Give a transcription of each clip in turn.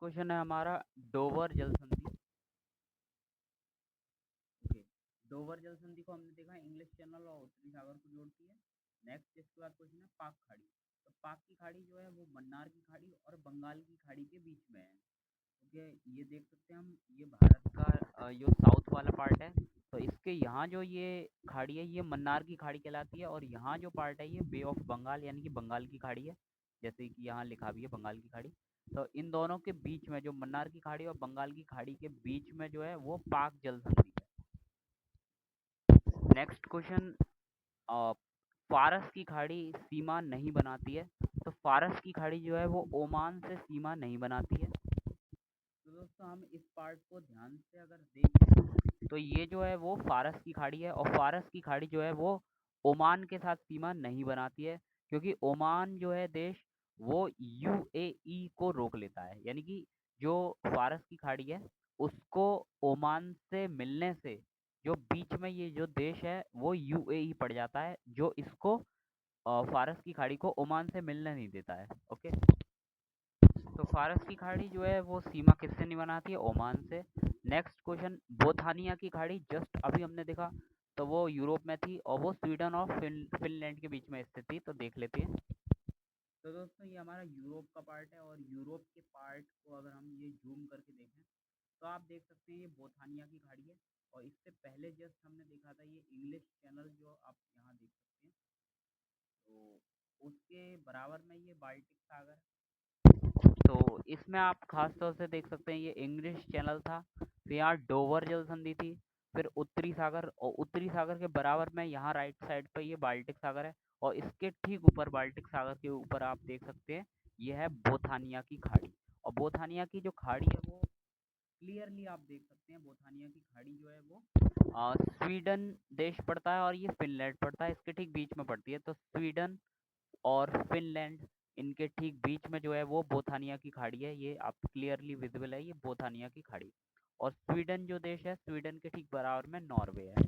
Question है हमारा Dover जल संधि। ओके, डोवर जल संधि को हमने देखा इंग्लिश चैनल और उत्तरी सागर को जोड़ती है। नेक्स्ट इसके बाद क्वेश्चन है पाक खाड़ी। तो पाक की खाड़ी जो है वो मन्नार की खाड़ी और बंगाल की खाड़ी के बीच में है। ओके, ये देख सकते हैं हम, ये भारत का जो साउथ वाला पार्ट है। तो इसके यहाँ जो ये खाड़ी है ये मन्नार की खाड़ी कहलाती है, और यहाँ जो पार्ट है ये बे ऑफ बंगाल यानी कि बंगाल की खाड़ी है, जैसे कि यहाँ लिखा भी है बंगाल की खाड़ी। तो इन दोनों के बीच में जो मन्नार की खाड़ी और बंगाल की खाड़ी के बीच में जो है वो पाक जल संधि है। नेक्स्ट क्वेश्चन, फारस की खाड़ी सीमा नहीं बनाती है। तो फारस की खाड़ी जो है वो ओमान से सीमा नहीं बनाती है। तो दोस्तों हम इस पार्ट को ध्यान से अगर देखें तो ये जो है वो फारस की खाड़ी है, और फारस की खाड़ी जो है वो ओमान के साथ सीमा नहीं बनाती है, क्योंकि ओमान जो है देश वो यूएई को रोक लेता है। यानी कि जो फारस की खाड़ी है उसको ओमान से मिलने से जो बीच में ये जो देश है वो यूएई पड़ जाता है, जो इसको फारस की खाड़ी को ओमान से मिलने नहीं देता है। ओके, तो फारस की खाड़ी जो है वो सीमा किससे नहीं बनाती है? ओमान से। नेक्स्ट क्वेश्चन, बोथानिया की खाड़ी जस्ट अभी हमने देखा तो वो यूरोप में थी, और वो स्वीडन और फिनलैंड के बीच में स्थित थी। तो देख लेते हैं। तो दोस्तों ये हमारा यूरोप का पार्ट है, और यूरोप के पार्ट को अगर हम ये जूम करके देखें तो आप देख सकते हैं ये बोथानिया की खाड़ी है। और इससे पहले जस्ट हमने देखा था ये इंग्लिश चैनल, जो आप यहाँ देख सकते हैं। तो उसके बराबर में ये बाल्टिक सागर है। तो इसमें आप खास तौर से देख सकते हैं ये इंग्लिश चैनल था, फिर यहाँ डोवर जल संधि थी, फिर उत्तरी सागर, और उत्तरी सागर के बराबर में यहाँ राइट साइड पे ये बाल्टिक सागर है, और इसके ठीक ऊपर बाल्टिक सागर के ऊपर आप देख सकते हैं ये है बोथानिया की खाड़ी। और बोथानिया की जो खाड़ी है वो क्लियरली आप देख सकते हैं, बोथानिया की खाड़ी जो है वो स्वीडन देश पड़ता है और ये फिनलैंड पड़ता है, इसके ठीक बीच में पड़ती है। तो स्वीडन और फिनलैंड, इनके ठीक बीच में जो है वो बोथानिया की खाड़ी है। ये आप क्लियरली विजिबल है, ये बोथानिया की खाड़ी। और स्वीडन जो देश है, स्वीडन के ठीक बराबर में नॉर्वे है।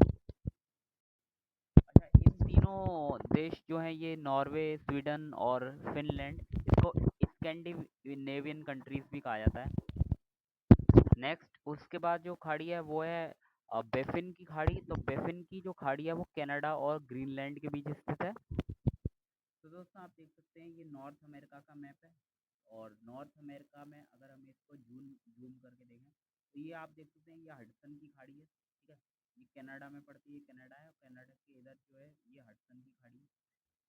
अच्छा, इन तीनों देश जो हैं ये नॉर्वे, स्वीडन और फिनलैंड, इसको स्कैंडिनेवियन कंट्रीज भी कहा जाता है। नेक्स्ट उसके बाद जो खाड़ी है वो है बेफिन की खाड़ी। तो बेफिन की जो खाड़ी है वो कनाडा और ग्रीनलैंड के बीच स्थित है। तो दोस्तों आप देख सकते हैं ये नॉर्थ अमेरिका का मैप है, और नॉर्थ अमेरिका में अगर हम इसको जूम जूम करके देखें तो ये आप देख सकते हैं ये हडसन की खाड़ी है। ठीक है, ये कनाडा में पड़ती है, कनाडा है, और कनाडा के इधर जो है ये हडसन की खाड़ी है।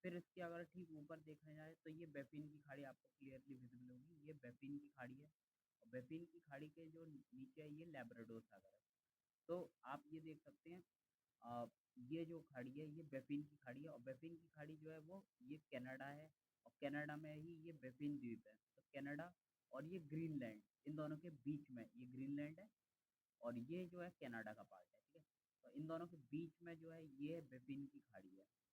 फिर इसके अगर ठीक ऊपर देखा जाए तो ये बेफिन की खाड़ी आपको क्लियरली विजिबल होगी, ये बेफिन की खाड़ी है। और बेफिन की खाड़ी के जो नीचे है ये लैब्राडोर सागर है। तो आप ये देख सकते हैं, अ, ये जो खाड़ी है ये बेफिन की खाड़ी है, और बेफिन की खाड़ी जो है वो ये कनाडा है, और कनाडा में ही ये बेफिन द्वीप है। तो कनाडा और ये ग्रीनलैंड, इन दोनों के बीच में ये ग्रीनलैंड है, और ये जो है कनाडा का पार्ट है। ठीक है, तो इन दोनों के बीच में जो है ये बेफिन की खाड़ी है। ठीक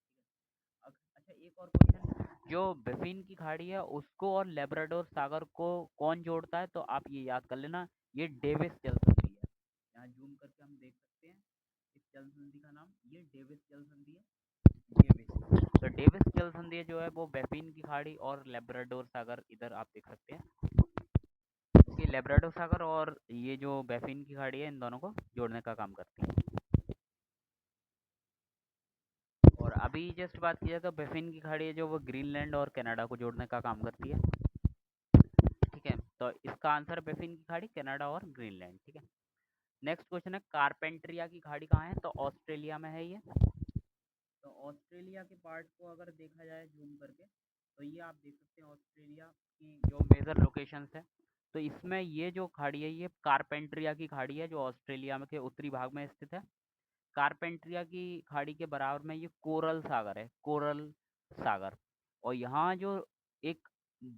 है, अच्छा एक और क्वेश्चन, जो बेफिन की खाड़ी है उसको और लेब्राडोर सागर को कौन जोड़ता है? तो आप ये याद कर लेना, ये डेविस जल संधि है। यहाँ जूम करके हम देख सकते हैं इस जल संधि का नाम, ये डेविस जल संधि है। डेविस, तो डेविस जल संधि जो है वो बेफिन की खाड़ी और लेब्राडोर सागर, इधर आप देख सकते हैं कि लेब्राडोर सागर और ये जो बेफिन की खाड़ी है इन दोनों को जोड़ने का काम करती है। और अभी जस्ट बात की जाए तो बेफिन की खाड़ी है जो वो ग्रीनलैंड और कनाडा को जोड़ने का काम करती है। ठीक है, तो इसका आंसर बेफिन की खाड़ी, कनाडा और ग्रीनलैंड। ठीक है, नेक्स्ट क्वेश्चन है कारपेंट्रिया की खाड़ी कहाँ है? तो ऑस्ट्रेलिया में है ये। तो ऑस्ट्रेलिया के पार्ट को अगर देखा जाए जूम करके तो ये आप देख सकते हैं ऑस्ट्रेलिया की जो मेजर लोकेशंस है। तो इसमें ये जो खाड़ी है ये कारपेंट्रिया की खाड़ी है, जो ऑस्ट्रेलिया में के उत्तरी भाग में स्थित है। कारपेंट्रिया की खाड़ी के बराबर में ये कोरल सागर है, कोरल सागर। और यहाँ जो एक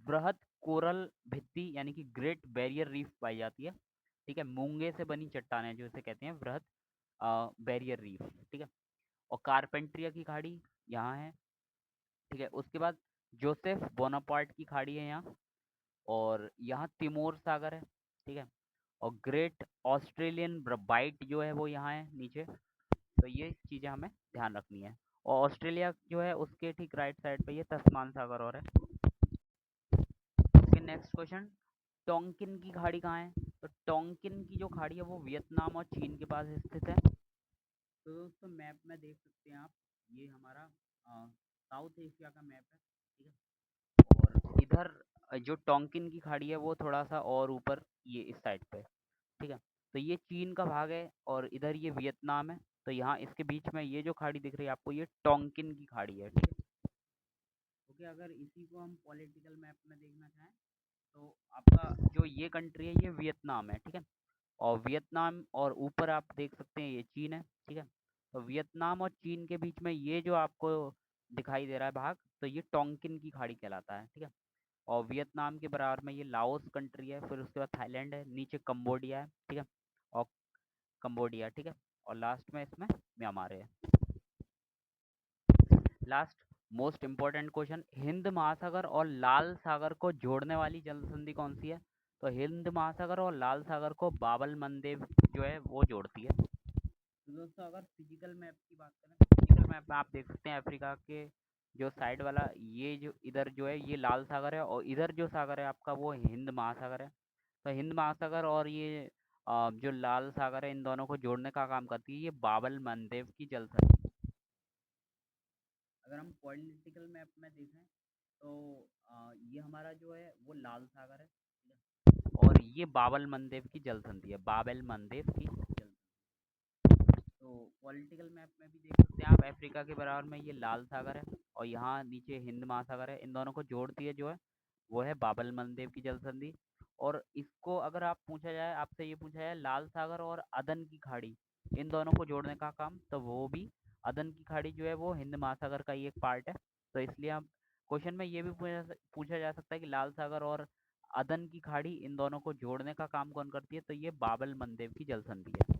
बृहद कोरल भित्ति यानी कि ग्रेट बैरियर रीफ पाई जाती है। ठीक है, मूंगे से बनी चट्टानें जो इसे कहते हैं बृहद बैरियर रीफ। ठीक है, और कारपेंट्रिया की खाड़ी यहाँ है। ठीक है, उसके बाद जोसेफ बोनापार्ट की खाड़ी है यहाँ, और यहाँ तिमोर सागर है। ठीक है, और ग्रेट ऑस्ट्रेलियन बाइट जो है वो यहाँ है नीचे। तो ये चीज़ें हमें ध्यान रखनी है। और ऑस्ट्रेलिया जो है उसके ठीक राइट साइड पे ये तस्मान सागर और है। ओके, नेक्स्ट क्वेश्चन, टोंकिन की खाड़ी कहाँ है? तो टोंकिन की जो खाड़ी है वो वियतनाम और चीन के पास स्थित है। तो दोस्तों मैप में देख सकते हैं आप, ये हमारा साउथ एशिया का मैप है, ठीक है। और इधर जो टोंकिन की खाड़ी है वो थोड़ा सा और ऊपर ये इस साइड पे, ठीक है। तो ये चीन का भाग है और इधर ये वियतनाम है। तो यहाँ इसके बीच में ये जो खाड़ी दिख रही है आपको, ये टोंकिन की खाड़ी है, ठीक है। क्योंकि अगर इसी को हम पॉलिटिकल मैप में देखना चाहें तो आपका जो ये कंट्री है ये वियतनाम है, ठीक है। और वियतनाम और ऊपर आप देख सकते हैं ये चीन है, ठीक है। तो वियतनाम और चीन के बीच में ये जो आपको दिखाई दे रहा है भाग, तो ये टोंकिन की खाड़ी कहलाता है, ठीक है। और वियतनाम के बराबर में ये लाओस कंट्री है, फिर उसके बाद थाईलैंड है, नीचे कंबोडिया है, ठीक है। और कंबोडिया, ठीक है। और लास्ट में इसमें म्यांमार है। Last most important question, Hind महासागर और लाल सागर को जोड़ने वाली जल संधि कौन सी है? तो हिंद महासागर और लाल सागर को बाबल मंदेव जो है वो जोड़ती है। तो दोस्तों अगर फिजिकल मैप की बात करें तो फिजिकल मैप में आप देख सकते हैं अफ्रीका के जो साइड वाला, ये जो इधर जो है ये लाल सागर है, और इधर जो सागर है आपका वो हिंद महासागर है। तो हिंद महासागर और ये जो लाल सागर है इन दोनों को जोड़ने का काम करती है ये बाबल मंदेव की जल संधि। अगर हम पॉलिटिकल मैप में देखें तो ये हमारा जो है वो लाल सागर है, ठीक है। और ये बाबल मंदेव की जल संधि है, बाबल मंदेव की जल। तो पॉलिटिकल मैप में भी देख सकते हैं आप, अफ्रीका के बराबर में ये लाल सागर है और यहाँ नीचे हिंद महासागर है, इन दोनों को जोड़ती है जो है वो है बाबल मंदेव की जल संधि। और इसको अगर आप पूछा जाए, आपसे ये पूछा जाए लाल सागर और अदन की खाड़ी, इन दोनों को जोड़ने का काम, तो वो भी अदन की खाड़ी जो है वो हिंद महासागर का ही एक पार्ट है। तो इसलिए हम क्वेश्चन में ये भी पूछा जा सकता है कि लाल सागर और अदन की खाड़ी इन दोनों को जोड़ने का काम कौन करती है? तो ये बाबल मंदेव की जल संधि है।